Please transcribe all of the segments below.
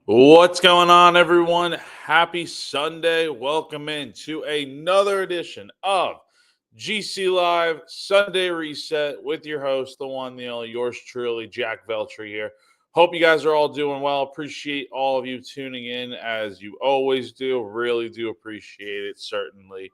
What's going on, everyone? Happy Sunday. Welcome in to another edition of GC Live Sunday Reset with your host, the one, the only, yours truly, Jack Veltri here. Hope you guys are all doing well. Appreciate all of you tuning in as you always do. Really do appreciate it, certainly.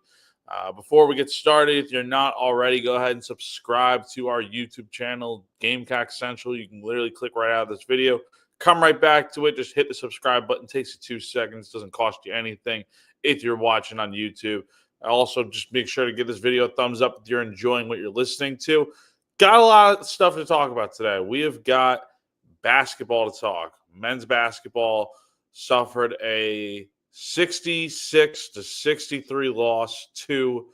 Before we get started, if you're not already, go ahead and subscribe to our YouTube channel, Gamecock Central. You can literally click right out of this video. Come right back to it. Just hit the subscribe button. It takes you 2 seconds. Doesn't cost you anything if you're watching on YouTube. Also, just make sure to give this video a thumbs up if you're enjoying what you're listening to. Got a lot of stuff to talk about today. We have got basketball to talk. Men's basketball suffered a 66-63 loss to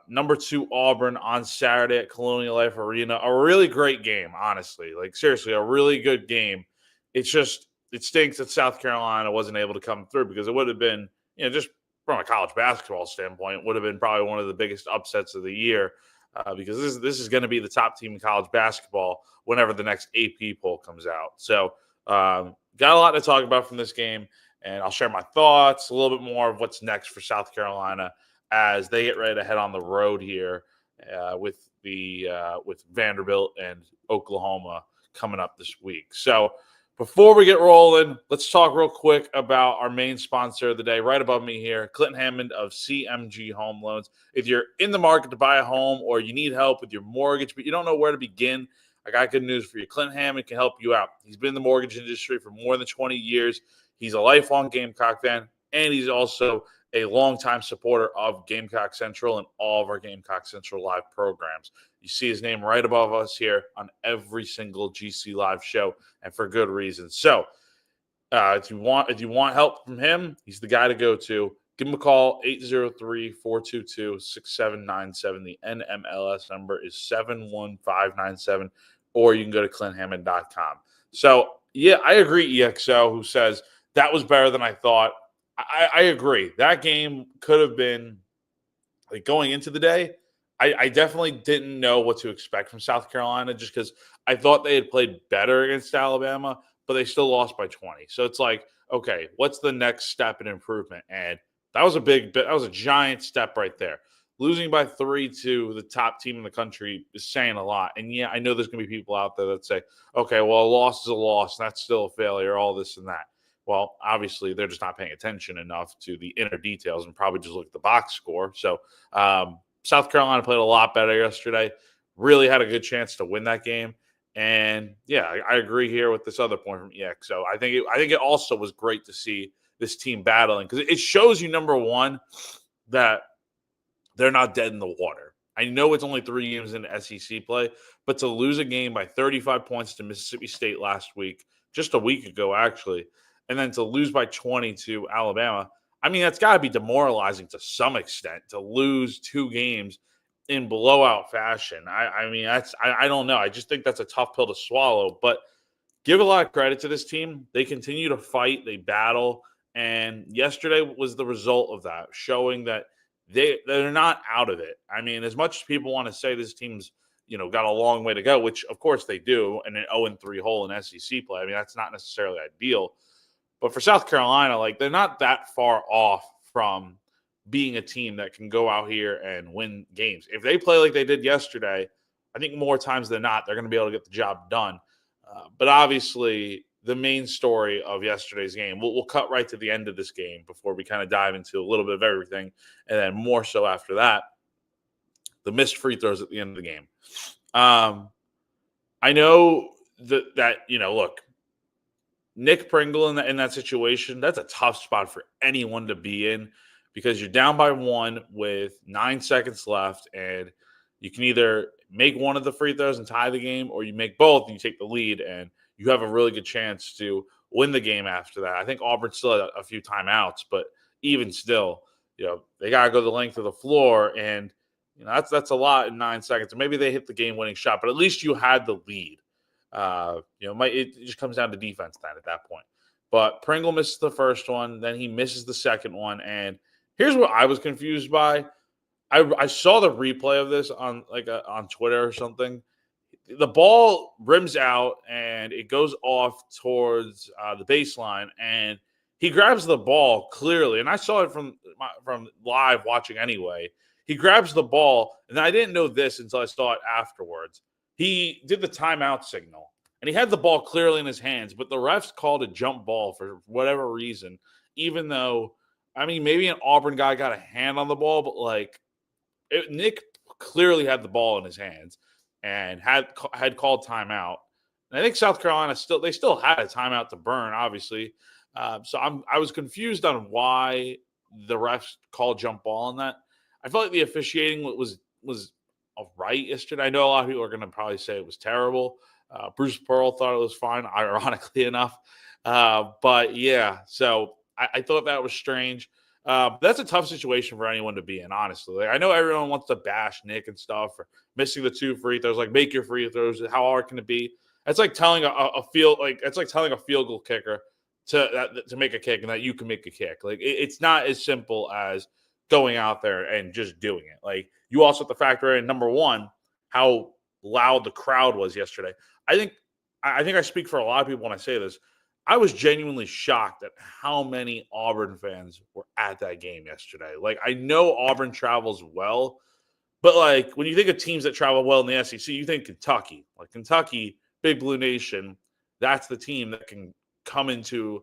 number 2 Auburn on Saturday at Colonial Life Arena. A really great game, honestly. Like, seriously, a really good game. It's just, it stinks that South Carolina wasn't able to come through because it would have been, just from a college basketball standpoint, would have been probably one of the biggest upsets of the year because this is going to be the top team in college basketball whenever the next AP poll comes out. So, got a lot to talk about from this game, and I'll share my thoughts, a little bit more of what's next for South Carolina as they get ready to head on the road here with Vanderbilt and Oklahoma coming up this week. So before we get rolling, let's talk real quick about our main sponsor of the day. Right above me here, Clint Hammond of CMG Home Loans. If you're in the market to buy a home or you need help with your mortgage, but you don't know where to begin, I got good news for you. Clint Hammond can help you out. He's been in the mortgage industry for more than 20 years. He's a lifelong Gamecock fan, and he's also a longtime supporter of Gamecock Central and all of our Gamecock Central live programs. You see his name right above us here on every single GC live show, and for good reason. So, if you want help from him, he's the guy to go to. Give him a call, 803-422-6797. The NMLS number is 71597, or you can go to clinthammond.com. So, yeah, I agree, EXO, who says that was better than I thought. I agree. That game could have been, like, going into the day, I definitely didn't know what to expect from South Carolina just because I thought they had played better against Alabama, but they still lost by 20. So it's like, okay, what's the next step in improvement? And that was a giant step right there. Losing by 3 to the top team in the country is saying a lot. And yeah, I know there's going to be people out there that say, okay, well, a loss is a loss. That's still a failure, all this and that. Well, obviously, they're just not paying attention enough to the inner details and probably just look at the box score. So, South Carolina played a lot better yesterday. Really had a good chance to win that game. And yeah, I agree here with this other point from EX. So I think it also was great to see this team battling because it shows you, number one, that they're not dead in the water. I know it's only 3 games in SEC play, but to lose a game by 35 points to Mississippi State last week, just a week ago actually, and then to lose by 20 to Alabama, I mean, that's got to be demoralizing to some extent to lose 2 games in blowout fashion. I mean, I don't know. I just think that's a tough pill to swallow. But give a lot of credit to this team. They continue to fight, they battle, and yesterday was the result of that, showing that they're not out of it. I mean, as much as people want to say this team's got a long way to go, which of course they do, and an 0-3 hole in SEC play. I mean, that's not necessarily ideal. But for South Carolina, like, they're not that far off from being a team that can go out here and win games. If they play like they did yesterday, I think more times than not, they're going to be able to get the job done. But obviously, the main story of yesterday's game, we'll cut right to the end of this game before we kind of dive into a little bit of everything. And then more so after that, the missed free throws at the end of the game. I know that look, Nick Pringle in that situation, that's a tough spot for anyone to be in because you're down by 1 with 9 seconds left, and you can either make one of the free throws and tie the game, or you make both and you take the lead, and you have a really good chance to win the game after that. I think Auburn still had a few timeouts, but even still, they got to go the length of the floor, and that's a lot in 9 seconds. And maybe they hit the game-winning shot, but at least you had the lead. It just comes down to defense then at that point. But Pringle misses the first one, then he misses the second one, and here's what I was confused by. I saw the replay of this on Twitter or something. the ball rims out and it goes off towards the baseline, and he grabs the ball clearly, and I saw it from live watching anyway. He grabs the ball, and I didn't know this until I saw it afterwards. He did the timeout signal, and he had the ball clearly in his hands, but the refs called a jump ball for whatever reason, even though, I mean, maybe an Auburn guy got a hand on the ball, but Nick clearly had the ball in his hands and had called timeout. And I think South Carolina still had a timeout to burn, obviously. So I was confused on why the refs called jump ball on that. I felt like the officiating was all right yesterday. I know a lot of people are going to probably say it was terrible. Bruce Pearl thought it was fine, ironically enough. But yeah, so I thought that was strange. That's a tough situation for anyone to be in, honestly. Like, I know everyone wants to bash Nick and stuff for missing the 2 free throws. Like, make your free throws. How hard can it be? It's like telling a field goal kicker to make a kick and that you can make a kick. Like, it's not as simple as going out there and just doing it. Like, you also have to factor in, number one, how loud the crowd was yesterday. I think I speak for a lot of people when I say this. I was genuinely shocked at how many Auburn fans were at that game yesterday. Like, I know Auburn travels well, but like when you think of teams that travel well in the SEC, you think Kentucky. Like Kentucky, Big Blue Nation, that's the team that can come into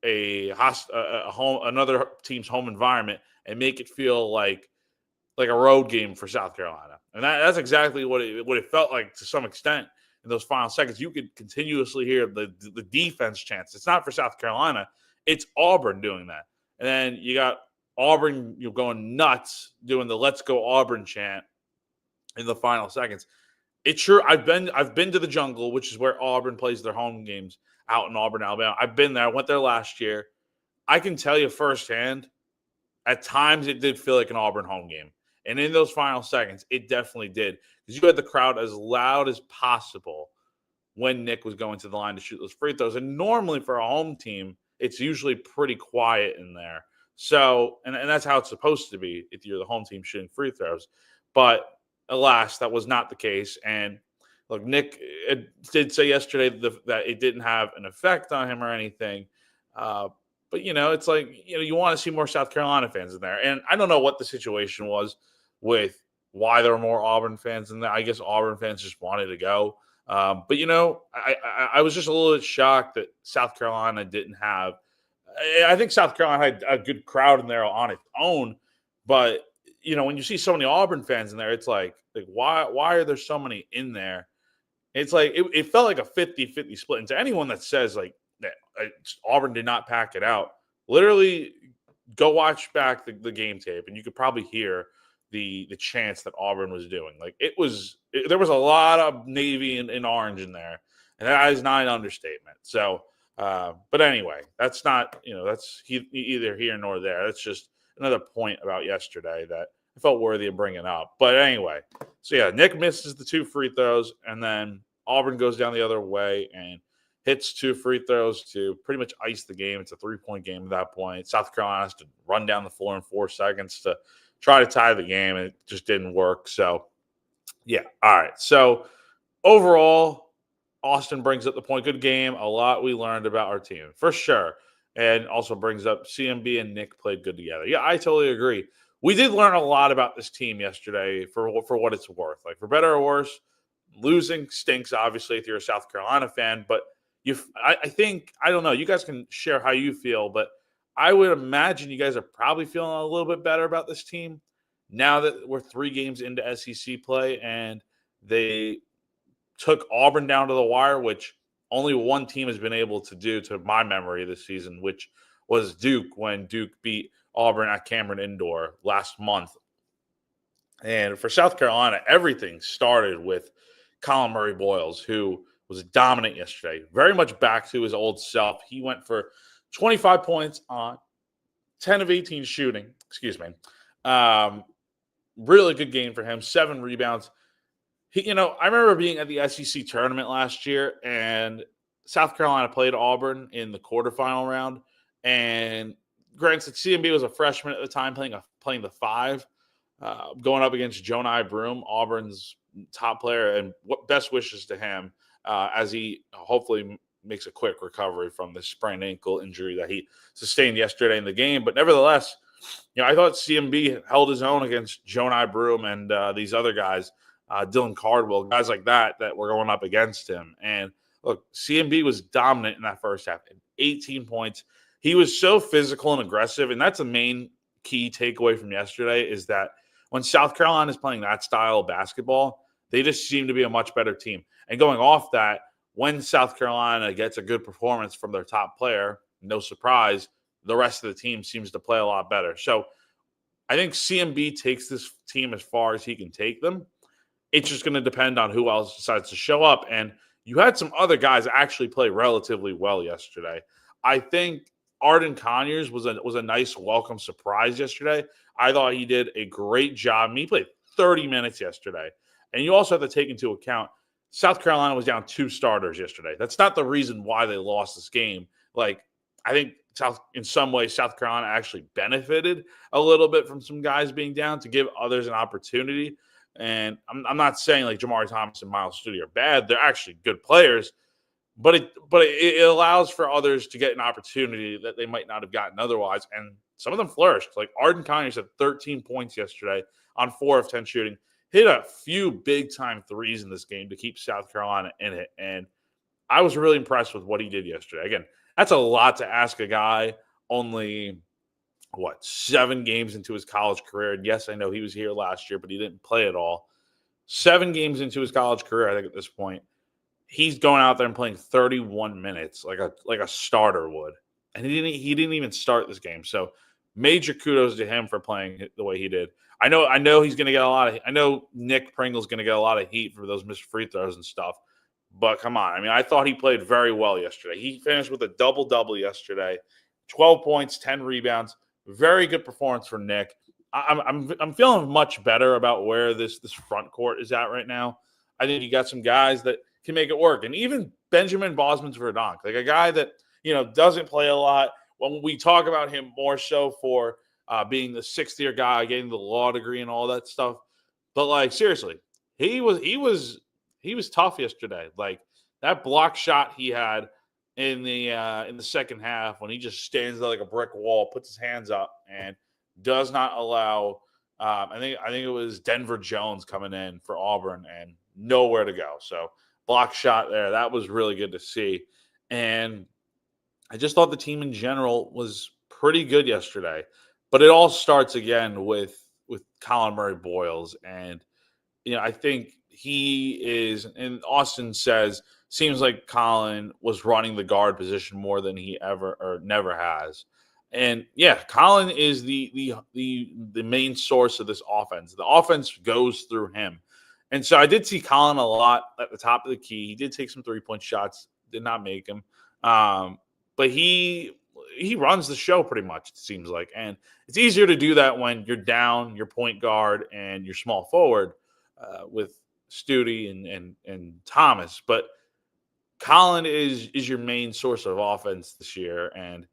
a home, another team's home environment and make it feel like a road game for South Carolina. And that's exactly what it felt like to some extent in those final seconds. You could continuously hear the defense chants. It's not for South Carolina. It's Auburn doing that. And then you got Auburn going nuts doing the "Let's Go Auburn" chant in the final seconds. It's true. I've been to the Jungle, which is where Auburn plays their home games out in Auburn, Alabama. I've been there. I went there last year. I can tell you firsthand, at times it did feel like an Auburn home game. And in those final seconds, it definitely did. Because you had the crowd as loud as possible when Nick was going to the line to shoot those free throws. And normally for a home team, it's usually pretty quiet in there. So, and that's how it's supposed to be if you're the home team shooting free throws. But alas, that was not the case. And look, Nick did say yesterday that it didn't have an effect on him or anything. But, it's like, you want to see more South Carolina fans in there. And I don't know what the situation was with why there were more Auburn fans in there. I guess Auburn fans just wanted to go. But, I was just a little bit shocked that South Carolina didn't have – I think South Carolina had a good crowd in there on its own. But, when you see so many Auburn fans in there, it's like why are there so many in there? It's like it felt like a 50-50 split. And to anyone that says, like, that Auburn did not pack it out, literally go watch back the game tape, and you could probably hear the chants that Auburn was doing. Like, there was a lot of Navy and orange in there, and that is not an understatement. So, but anyway, that's not, that's either here nor there. That's just another point about yesterday that I felt worthy of bringing up. But anyway, so yeah, Nick misses the 2 free throws, and then Auburn goes down the other way and hits 2 free throws to pretty much ice the game. It's a 3-point game at that point. South Carolina has to run down the floor in 4 seconds to try to tie the game, and it just didn't work. So, yeah. All right. So, overall, Austin brings up the point. Good game. A lot we learned about our team, for sure. And also brings up CMB and Nick played good together. Yeah, I totally agree. We did learn a lot about this team yesterday for what it's worth. Like, for better or worse, losing stinks, obviously, if you're a South Carolina fan, but I think, I don't know, you guys can share how you feel, but I would imagine you guys are probably feeling a little bit better about this team now that we're 3 games into SEC play and they took Auburn down to the wire, which only one team has been able to do to my memory this season, which was Duke when Duke beat Auburn at Cameron Indoor last month. And for South Carolina, everything started with Colin Murray-Boyles, who was dominant yesterday, very much back to his old self. He went for 25 points on 10 of 18 shooting. Excuse me. Really good game for him. 7 rebounds. I remember being at the SEC tournament last year, and South Carolina played Auburn in the quarterfinal round. And granted, CMB was a freshman at the time, playing the 5. going up against Jonai Broom, Auburn's top player, and what best wishes to him as he hopefully makes a quick recovery from the sprained ankle injury that he sustained yesterday in the game. But nevertheless, I thought CMB held his own against Jonai Broom and these other guys, Dylan Cardwell, guys like that were going up against him. And look, CMB was dominant in that first half, 18 points. He was so physical and aggressive, and that's the main key takeaway from yesterday is that when South Carolina is playing that style of basketball, they just seem to be a much better team. And going off that, when South Carolina gets a good performance from their top player, no surprise, the rest of the team seems to play a lot better. So I think CMB takes this team as far as he can take them. It's just going to depend on who else decides to show up. And you had some other guys actually play relatively well yesterday. I think Arden Conyers was a nice welcome surprise yesterday. I thought he did a great job. He played 30 minutes yesterday. And you also have to take into account South Carolina was down 2 starters yesterday. That's not the reason why they lost this game. Like, I think in some ways, South Carolina actually benefited a little bit from some guys being down to give others an opportunity. And I'm not saying like Jamari Thomas and Miles Studi are bad. They're actually good players. But it allows for others to get an opportunity that they might not have gotten otherwise. And some of them flourished. Like Arden Conyers had 13 points yesterday on 4 of 10 shooting. Hit a few big-time threes in this game to keep South Carolina in it. And I was really impressed with what he did yesterday. Again, that's a lot to ask a guy only, 7 games into his college career. And yes, I know he was here last year, but he didn't play at all. 7 games into his college career, I think, at this point. He's going out there and playing 31 minutes like a starter would. And he didn't even start this game. So major kudos to him for playing the way he did. I know he's going to get I know Nick Pringle's going to get a lot of heat for those missed free throws and stuff. But come on. I mean, I thought he played very well yesterday. He finished with a double-double yesterday. 12 points, 10 rebounds. Very good performance for Nick. I'm feeling much better about where this front court is at right now. I think you got some guys that can make it work. And even Benjamin Bosman's Verdonk, like a guy that, doesn't play a lot. When we talk about him more so for being the 6th-year guy, getting the law degree and all that stuff. But, like, seriously, he was tough yesterday. Like, that block shot he had in the second half when he just stands there like a brick wall, puts his hands up, and does not allow I think it was Denver Jones coming in for Auburn and nowhere to go. So block shot there. That was really good to see. And I just thought the team in general was pretty good yesterday. But it all starts again with Colin Murray Boyles. And, I think he is, and Austin says, seems like Colin was running the guard position more than he ever or never has. And yeah, Colin is the main source of this offense. The offense goes through him. And so I did see Colin a lot at the top of the key. He did take some 3-point shots, did not make them. But he runs the show pretty much, it seems like. And it's easier to do that when you're down, your point guard, and your small forward with Studi and Thomas. But Colin is your main source of offense this year. And,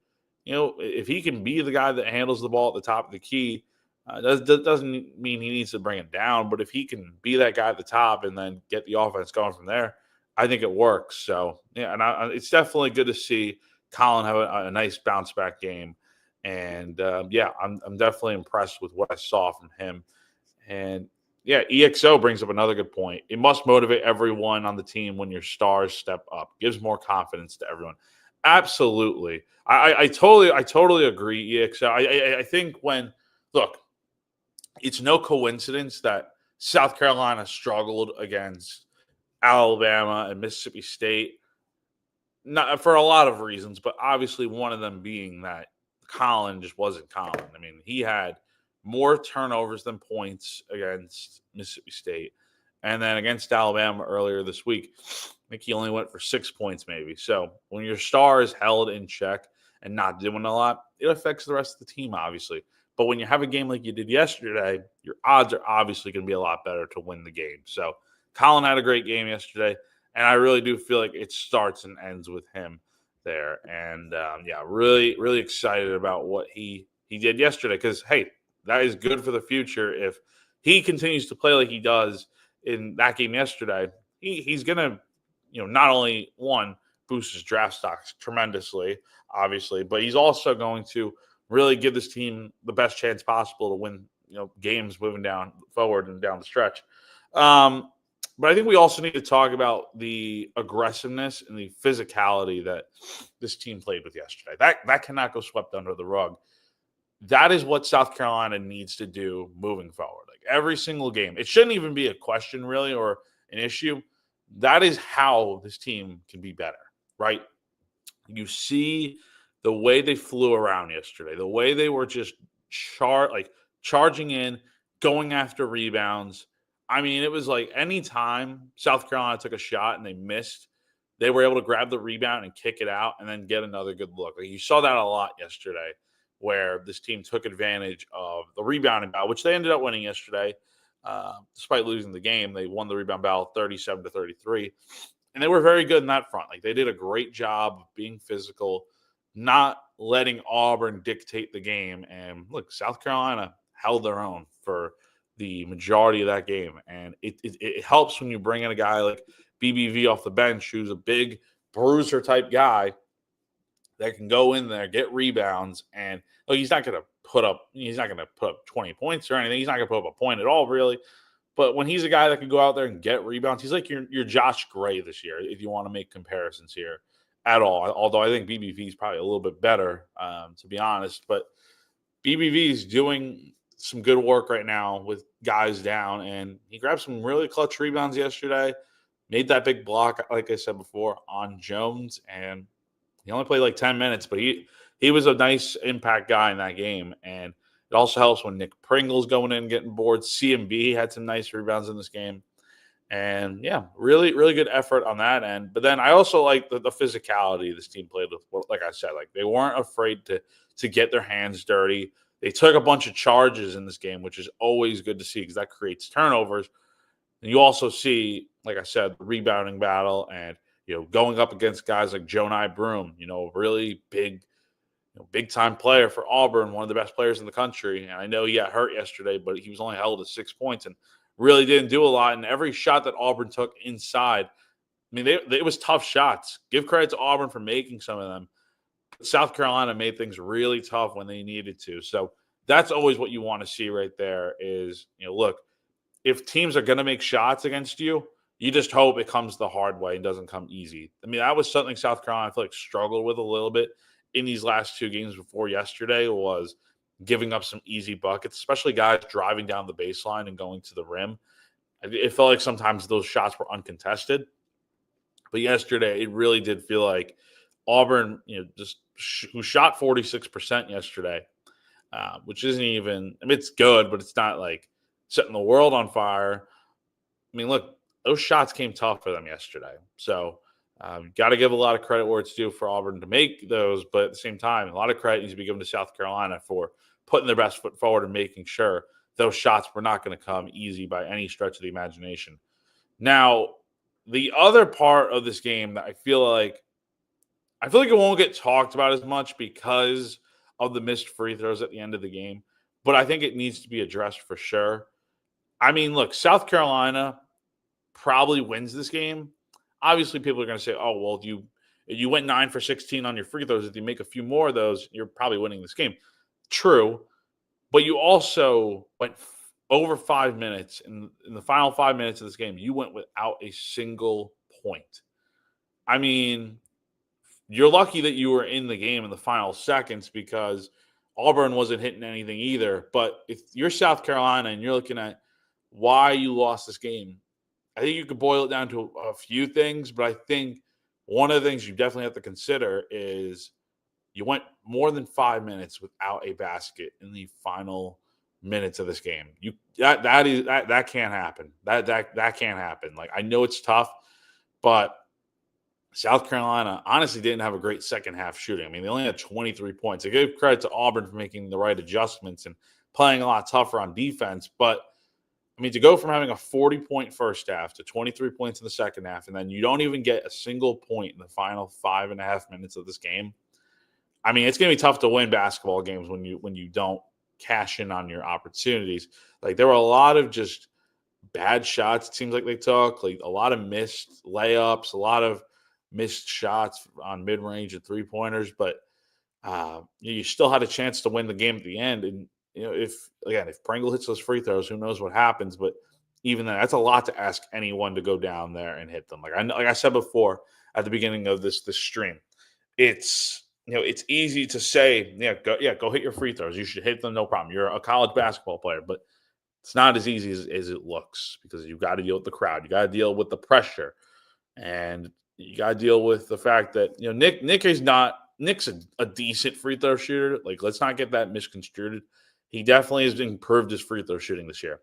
if he can be the guy that handles the ball at the top of the key, that doesn't mean he needs to bring it down. But if he can be that guy at the top and then get the offense going from there, I think it works. So, yeah, and it's definitely good to see Colin have a nice bounce back game. And, I'm definitely impressed with what I saw from him. And, yeah, EXO brings up another good point. It must motivate everyone on the team when your stars step up. Gives more confidence to everyone. Absolutely. I totally agree, EXO. I think it's no coincidence that South Carolina struggled against Alabama and Mississippi State, not for a lot of reasons, but obviously one of them being that Colin just wasn't Colin. I mean, he had more turnovers than points against Mississippi State. And then against Alabama earlier this week, I think he only went for 6 points maybe. So when your star is held in check and not doing a lot, it affects the rest of the team, obviously. But when you have a game like you did yesterday, your odds are obviously going to be a lot better to win the game. So Colin had a great game yesterday, and I really do feel like it starts and ends with him there. And, really, really excited about what he did yesterday because, hey, that is good for the future. If he continues to play like he does in that game yesterday, he's going to, not only boost his draft stocks tremendously, obviously, but he's also going to really give this team the best chance possible to win, games moving down forward and down the stretch. But I think we also need to talk about the aggressiveness and the physicality that this team played with yesterday. That cannot go swept under the rug. That is what South Carolina needs to do moving forward. Like every single game, it shouldn't even be a question really or an issue. That is how this team can be better, right? You see the way they flew around yesterday, the way they were just charging in, going after rebounds. I mean, it was like anytime South Carolina took a shot and they missed, they were able to grab the rebound and kick it out and then get another good look. Like you saw that a lot yesterday, where this team took advantage of the rebounding battle, which they ended up winning yesterday. Despite losing the game, they won the rebound battle 37-33. And they were very good in that front. Like they did a great job of being physical, not letting Auburn dictate the game. And look, South Carolina held their own for the majority of that game. And it helps when you bring in a guy like BBV off the bench, who's a big bruiser type guy that can go in there, get rebounds, and he's not going to put up 20 points or anything. He's not going to put up a point at all, really. But when he's a guy that can go out there and get rebounds, he's like your Josh Gray this year, if you want to make comparisons here at all. Although I think BBV is probably a little bit better, to be honest. But BBV is doing some good work right now with guys down, and he grabbed some really clutch rebounds yesterday, made that big block, like I said before, on Jones, and he only played like 10 minutes, but he was a nice impact guy in that game. And it also helps when Nick Pringle's going in and getting boards. CMB had some nice rebounds in this game. And, yeah, really, really good effort on that end. But then I also like the physicality this team played with. Like I said, like they weren't afraid to get their hands dirty. They took a bunch of charges in this game, which is always good to see because that creates turnovers. And you also see, like I said, the rebounding battle and, going up against guys like Jonai Broom, really big time player for Auburn, one of the best players in the country. And I know he got hurt yesterday, but he was only held to 6 points and really didn't do a lot. And every shot that Auburn took inside, I mean, it was tough shots. Give credit to Auburn for making some of them. But South Carolina made things really tough when they needed to. So that's always what you want to see right there is, look, if teams are going to make shots against you, you just hope it comes the hard way and doesn't come easy. I mean, that was something South Carolina, I feel like, struggled with a little bit in these last two games before yesterday, was giving up some easy buckets, especially guys driving down the baseline and going to the rim. It felt like sometimes those shots were uncontested. But yesterday, it really did feel like Auburn, who shot 46% yesterday, which isn't even, I mean, it's good, but it's not like setting the world on fire. I mean, look, those shots came tough for them yesterday. So, got to give a lot of credit where it's due for Auburn to make those. But at the same time, a lot of credit needs to be given to South Carolina for putting their best foot forward and making sure those shots were not going to come easy by any stretch of the imagination. Now, the other part of this game that I feel like it won't get talked about as much because of the missed free throws at the end of the game, but I think it needs to be addressed for sure. I mean, look, South Carolina probably wins this game. Obviously, people are going to say, oh, well, you went 9 for 16 on your free throws. If you make a few more of those, you're probably winning this game. True, but you also went over 5 minutes. In the final 5 minutes of this game, you went without a single point. I mean, you're lucky that you were in the game in the final seconds because Auburn wasn't hitting anything either. But if you're South Carolina and you're looking at why you lost this game, I think you could boil it down to a few things, but I think one of the things you definitely have to consider is you went more than 5 minutes without a basket in the final minutes of this game. That can't happen. That can't happen. Like, I know it's tough, but South Carolina honestly didn't have a great second half shooting. I mean, they only had 23 points. I give credit to Auburn for making the right adjustments and playing a lot tougher on defense, but I mean, to go from having a 40-point first half to 23 points in the second half, and then you don't even get a single point in the final 5.5 minutes of this game. I mean, it's going to be tough to win basketball games when you don't cash in on your opportunities. Like there were a lot of just bad shots. It seems like they took like a lot of missed layups, a lot of missed shots on mid range and 3-pointers, but you still had a chance to win the game at the end. And if Pringle hits those free throws, who knows what happens? But even then, that's a lot to ask anyone to go down there and hit them. Like I said before at the beginning of this stream, it's easy to say, go hit your free throws. You should hit them, no problem. You're a college basketball player, but it's not as easy as it looks because you've got to deal with the crowd. You got to deal with the pressure, and you got to deal with the fact that Nick's a decent free throw shooter. Like, let's not get that misconstrued. He definitely has improved his free throw shooting this year.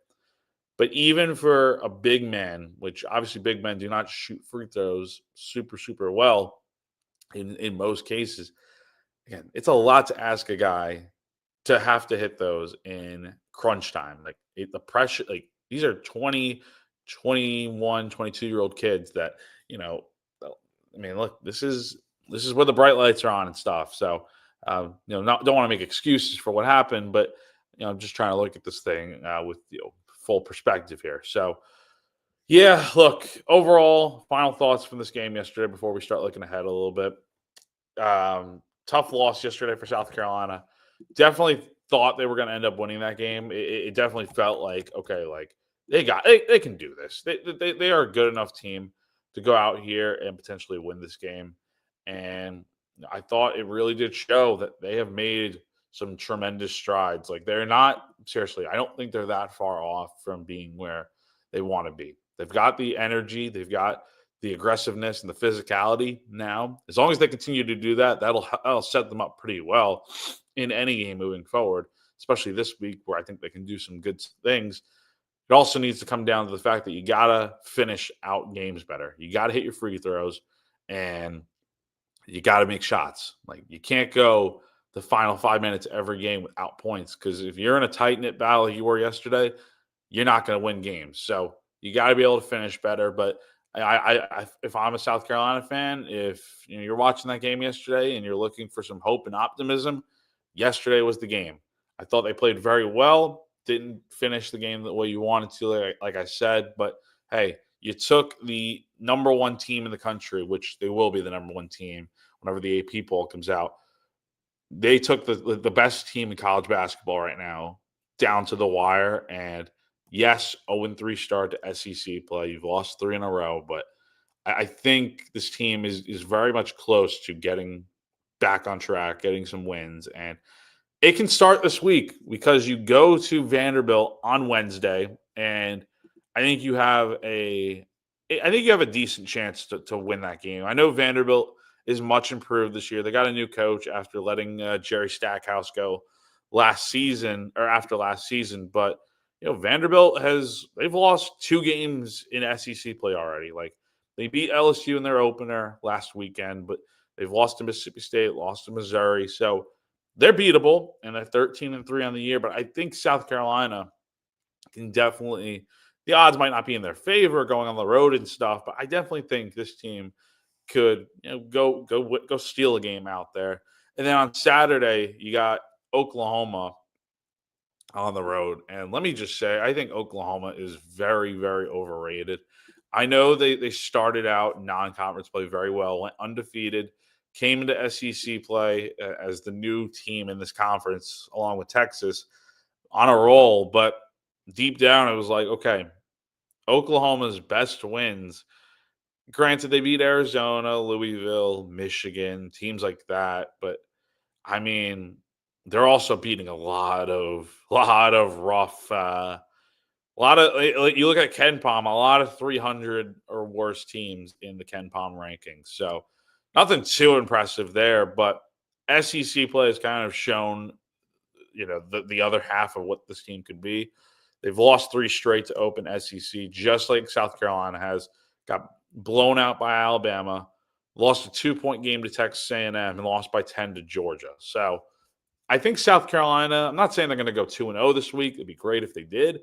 But even for a big man, which obviously big men do not shoot free throws super, super well in most cases, again, it's a lot to ask a guy to have to hit those in crunch time. Like the pressure, like these are 20, 21, 22-year-old kids that, I mean, look, this is where the bright lights are on and stuff. So, don't want to make excuses for what happened, but I'm just trying to look at this thing with full perspective here. So, yeah, look, overall, final thoughts from this game yesterday before we start looking ahead a little bit. Tough loss yesterday for South Carolina. Definitely thought they were going to end up winning that game. It definitely felt like, okay, like they can do this. They are a good enough team to go out here and potentially win this game. And I thought it really did show that they have made some tremendous strides. Like they're not, seriously, I don't think they're that far off from being where they want to be. They've got the energy, they've got the aggressiveness and the physicality now. As long as they continue to do that, that'll set them up pretty well in any game moving forward, especially this week where I think they can do some good things. It also needs to come down to the fact that you got to finish out games better. You got to hit your free throws and you got to make shots. Like you can't go the final 5 minutes every game without points because if you're in a tight knit battle like you were yesterday, you're not going to win games. So you got to be able to finish better. But if I'm a South Carolina fan, if you're watching that game yesterday and you're looking for some hope and optimism, yesterday was the game. I thought they played very well. Didn't finish the game the way you wanted to, like I said. But hey, you took the number one team in the country, which they will be the number one team whenever the AP poll comes out. They took the best team in college basketball right now down to the wire. And yes, 0-3 start to SEC play. You've lost 3 in a row, but I think this team is very much close to getting back on track, getting some wins. And it can start this week because you go to Vanderbilt on Wednesday, and I think you have a decent chance to win that game. I know Vanderbilt is much improved this year. They got a new coach after letting Jerry Stackhouse go after last season. But Vanderbilt they've lost 2 games in SEC play already. Like they beat LSU in their opener last weekend, but they've lost to Mississippi State, lost to Missouri. So they're beatable, and they're 13-3 on the year. But I think South Carolina can definitely, the odds might not be in their favor going on the road and stuff, but I definitely think this team could go steal a game out there. And then on Saturday, you got Oklahoma on the road. And let me just say, I think Oklahoma is very, very overrated. I know they started out non-conference play very well, went undefeated, came into SEC play as the new team in this conference, along with Texas, on a roll. But deep down, it was like, okay, Oklahoma's best wins. Granted, they beat Arizona, Louisville, Michigan, teams like that. But I mean, they're also beating a lot of rough. You look at Ken Palm, a lot of 300 or worse teams in the Ken Palm rankings. So nothing too impressive there, but SEC play has kind of shown, the other half of what this team could be. They've lost 3 straight to open SEC, just like South Carolina has. Got blown out by Alabama, lost a 2-point game to Texas A&M, and lost by 10 to Georgia. So I think South Carolina, I'm not saying they're going to go 2-0 this week. It'd be great if they did.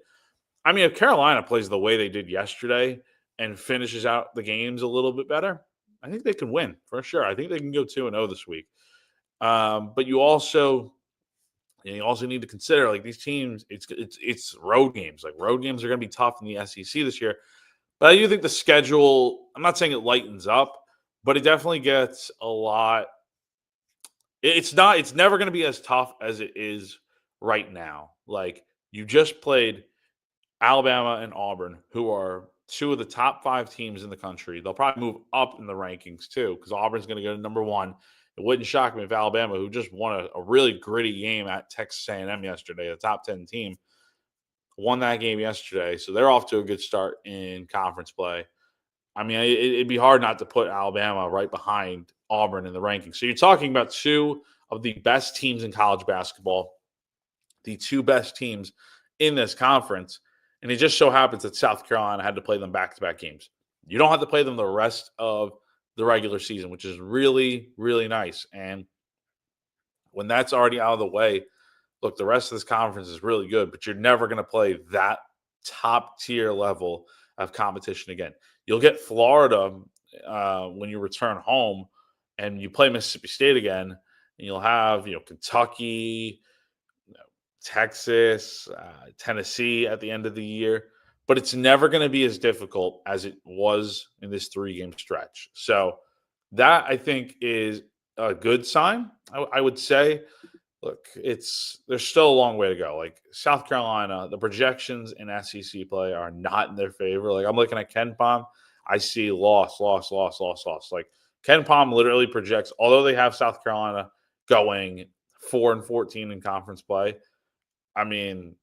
I mean, if Carolina plays the way they did yesterday and finishes out the games a little bit better, I think they can win for sure. I think they can go 2-0 this week. But you also And you also need to consider like these teams. It's road games. Like road games are going to be tough in the SEC this year. But I do think the schedule. I'm not saying it lightens up, but it definitely gets a lot. It's not. It's never going to be as tough as it is right now. Like you just played Alabama and Auburn, who are two of the top 5 teams in the country. They'll probably move up in the rankings too, because Auburn's going to go to number 1. It wouldn't shock me if Alabama, who just won a really gritty game at Texas A&M yesterday, a top 10 team, won that game yesterday. So they're off to a good start in conference play. I mean, it'd be hard not to put Alabama right behind Auburn in the rankings. So you're talking about two of the best teams in college basketball, the 2 best teams in this conference. And it just so happens that South Carolina had to play them back-to-back games. You don't have to play them the rest of the regular season, which is really, really nice. And when that's already out of the way, look, the rest of this conference is really good, but you're never going to play that top-tier level of competition again. You'll get Florida when you return home and you play Mississippi State again, and you'll have, Kentucky, Texas, Tennessee at the end of the year, but it's never going to be as difficult as it was in this 3-game stretch. So that I think is a good sign. I would say, look, there's still a long way to go. Like South Carolina, the projections in SEC play are not in their favor. Like I'm looking at Ken Pom, I see loss. Like Ken Pom literally projects, although they have South Carolina going 4-14 in conference play. I mean,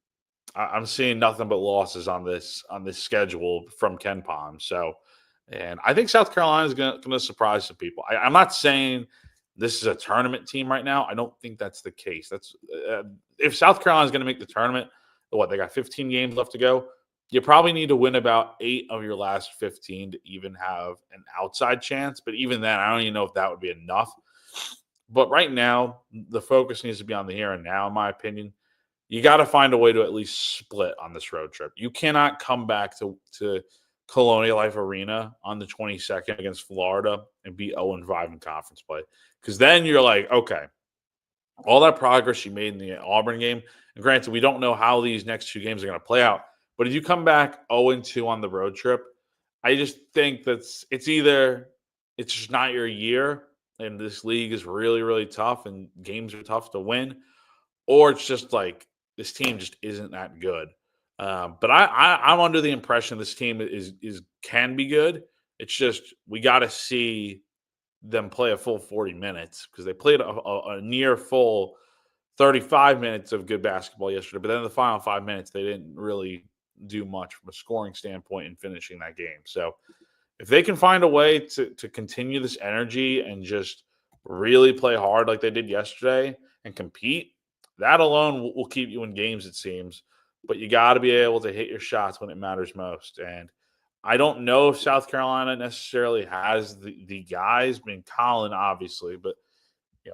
I'm seeing nothing but losses on this schedule from Ken Pom. So, and I think South Carolina is going to surprise some people. I'm not saying this is a tournament team right now. I don't think that's the case. That's if South Carolina is going to make the tournament, they got 15 games left to go. You probably need to win about 8 of your last 15 to even have an outside chance. But even then, I don't even know if that would be enough. But right now, the focus needs to be on the here and now, in my opinion. You got to find a way to at least split on this road trip. You cannot come back to Colonial Life Arena on the 22nd against Florida and be 0-5 in conference play. Because then you're like, okay, all that progress you made in the Auburn game, and granted, we don't know how these next 2 games are going to play out, but if you come back 0-2 on the road trip, I just think it's just not your year, and this league is really, really tough, and games are tough to win, or it's just like this team just isn't that good. But I'm under the impression this team can be good. It's just we got to see them play a full 40 minutes because they played a near full 35 minutes of good basketball yesterday. But then in the final 5 minutes, they didn't really do much from a scoring standpoint in finishing that game. So if they can find a way to continue this energy and just really play hard like they did yesterday and compete, that alone will keep you in games, it seems. But you got to be able to hit your shots when it matters most. And I don't know if South Carolina necessarily has the guys. I mean, Colin, obviously. But,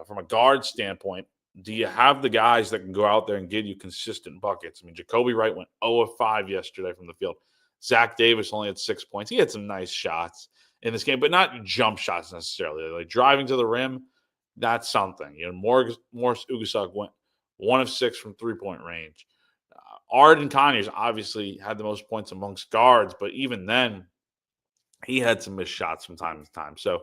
from a guard standpoint, do you have the guys that can go out there and give you consistent buckets? I mean, Jacoby Wright went 0 of 5 yesterday from the field. Zach Davis only had 6 points. He had some nice shots in this game, but not jump shots necessarily. Like driving to the rim, that's something. Morris Ugasuk went 1 of 6 from 3-point range. Arden Conyers obviously had the most points amongst guards, but even then, he had some missed shots from time to time. So,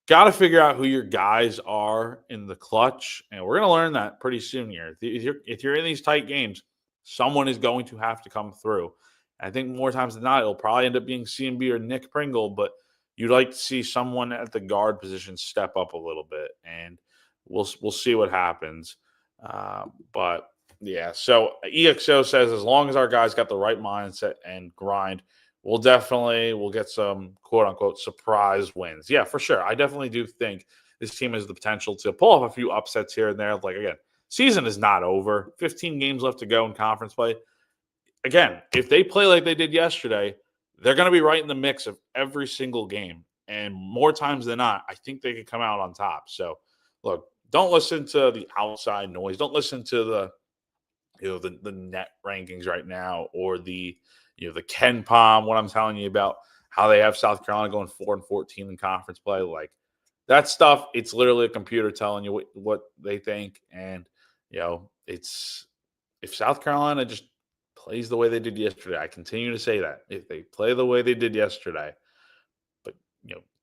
got to figure out who your guys are in the clutch, and we're going to learn that pretty soon here. If you're in these tight games, someone is going to have to come through. I think more times than not, it'll probably end up being CMB or Nick Pringle, but you'd like to see someone at the guard position step up a little bit, and we'll see what happens. But yeah, so EXO says as long as our guys got the right mindset and grind, we'll get some quote unquote surprise wins. Yeah, for sure. I definitely do think this team has the potential to pull off a few upsets here and there. Like again, season is not over. 15 games left to go in conference play. Again, if they play like they did yesterday, they're going to be right in the mix of every single game. And more times than not, I think they could come out on top. So, look, don't listen to the outside noise. Don't listen to the net rankings right now or the Ken Pom, what I'm telling you about how they have South Carolina going 4-14 in conference play. Like that stuff, it's literally a computer telling you what they think. And, it's if South Carolina just plays the way they did yesterday, I continue to say that. If they play the way they did yesterday, but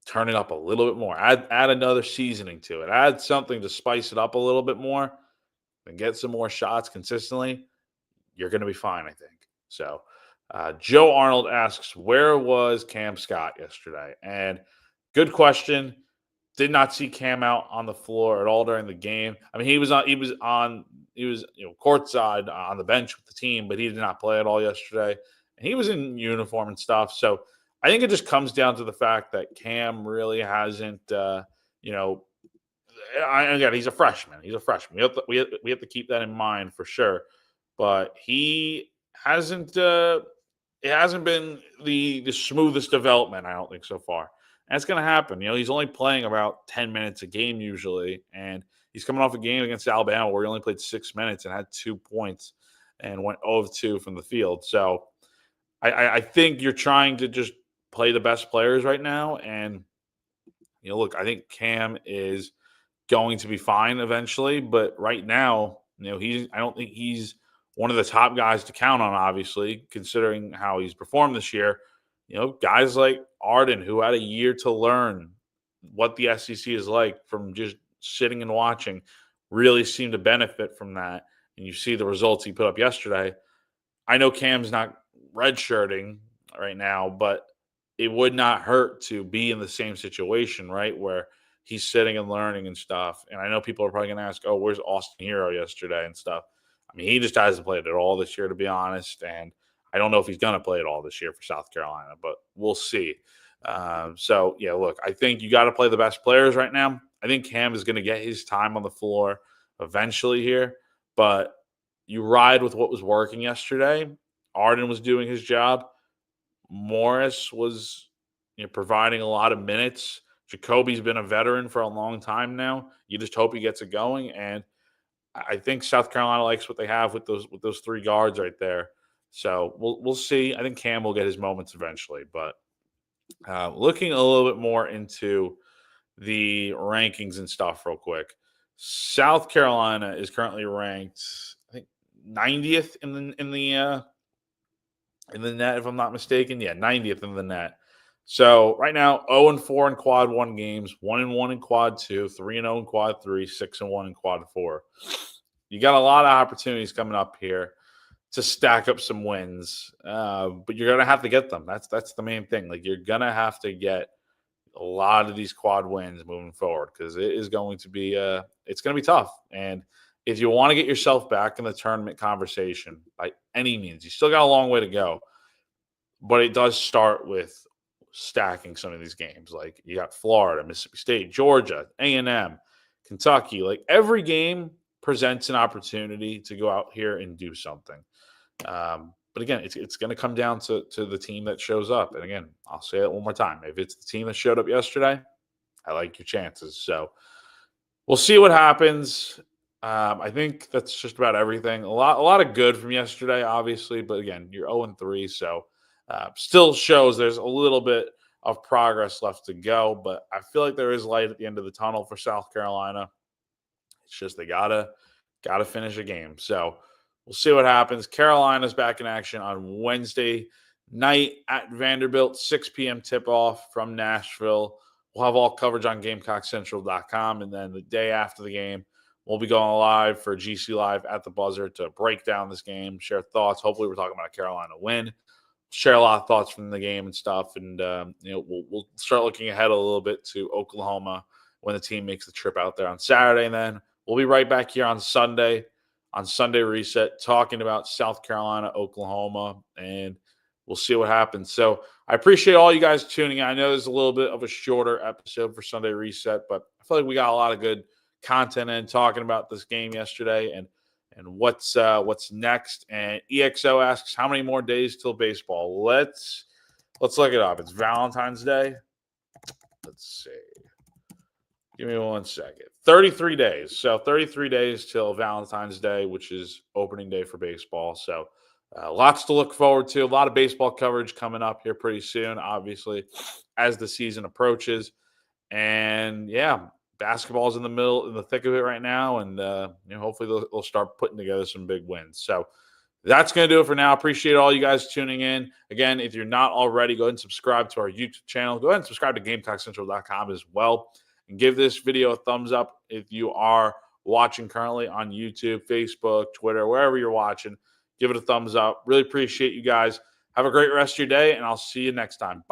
turn it up a little bit more, add another seasoning to it, add something to spice it up a little bit more, and get some more shots consistently, you're going to be fine, I think. So, Joe Arnold asks, where was Cam Scott yesterday? And good question. Did not see Cam out on the floor at all during the game. I mean, he was courtside on the bench with the team, but he did not play at all yesterday. And he was in uniform and stuff. So I think it just comes down to the fact that Cam really hasn't, again, he's a freshman. He's a freshman. We have to keep that in mind for sure. But he hasn't. It hasn't been the smoothest development, I don't think, so far. And it's going to happen. He's only playing about 10 minutes a game usually, and he's coming off a game against Alabama where he only played 6 minutes and had 2 points and went 0 of 2 from the field. So I think you're trying to just play the best players right now. And look, I think Cam is going to be fine eventually, but right now, I don't think he's one of the top guys to count on, obviously, considering how he's performed this year. Guys like Arden, who had a year to learn what the SEC is like from just sitting and watching, really seem to benefit from that. And you see the results he put up yesterday. I know Cam's not redshirting right now, but it would not hurt to be in the same situation, right, where he's sitting and learning and stuff. And I know people are probably going to ask, oh, where's Austin Hero yesterday and stuff? I mean, he just hasn't played at all this year, to be honest. And I don't know if he's going to play at all this year for South Carolina, but we'll see. Look, I think you got to play the best players right now. I think Cam is going to get his time on the floor eventually here, but you ride with what was working yesterday. Arden was doing his job. Morris was providing a lot of minutes. Jacoby's been a veteran for a long time now. You just hope he gets it going, and I think South Carolina likes what they have with those 3 guards right there. So we'll see. I think Cam will get his moments eventually, but looking a little bit more into the rankings and stuff real quick. South Carolina is currently ranked, I think, 90th in the net, if I'm not mistaken. Yeah, 90th in the net. So right now, 0-4 in quad 1 games, 1-1 in quad 2, 3-0 in quad 3, 6-1 in quad 4. You got a lot of opportunities coming up here to stack up some wins, but you're gonna have to get them. That's the main thing. Like, you're gonna have to get a lot of these quad wins moving forward, because it is going to be it's going to be tough. And if you want to get yourself back in the tournament conversation by any means, you still got a long way to go. But it does start with stacking some of these games. Like, you got Florida, Mississippi State, Georgia, A&M, Kentucky. Like, every game presents an opportunity to go out here and do something. But again, it's going to come down to the team that shows up. And again, I'll say it one more time. If it's the team that showed up yesterday, I like your chances. So we'll see what happens. I think that's just about everything. A lot of good from yesterday, obviously. But again, you're 0-3, so still shows there's a little bit of progress left to go. But I feel like there is light at the end of the tunnel for South Carolina. It's just they gotta finish a game. So we'll see what happens. Carolina's back in action on Wednesday night at Vanderbilt, 6 p.m. tip-off from Nashville. We'll have all coverage on GamecockCentral.com, and then the day after the game, we'll be going live for GC Live at the buzzer to break down this game, share thoughts. Hopefully, we're talking about a Carolina win. Share a lot of thoughts from the game and stuff, and we'll start looking ahead a little bit to Oklahoma when the team makes the trip out there on Saturday, and then we'll be right back here on Sunday Reset, talking about South Carolina, Oklahoma, and we'll see what happens. So I appreciate all you guys tuning in. I know there's a little bit of a shorter episode for Sunday Reset, but I feel like we got a lot of good content in talking about this game yesterday and what's next. And EXO asks, how many more days till baseball? Let's look it up. It's Valentine's Day. Let's see. Give me 1 second. 33 days. So 33 days till Valentine's Day, which is opening day for baseball. So lots to look forward to. A lot of baseball coverage coming up here pretty soon, obviously, as the season approaches. And, yeah, basketball's in the thick of it right now, and hopefully they'll start putting together some big wins. So that's going to do it for now. Appreciate all you guys tuning in. Again, if you're not already, go ahead and subscribe to our YouTube channel. Go ahead and subscribe to GamecockCentral.com as well, and give this video a thumbs up if you are watching currently on YouTube, Facebook, Twitter, wherever you're watching. Give it a thumbs up. Really appreciate you guys. Have a great rest of your day, and I'll see you next time. Bye.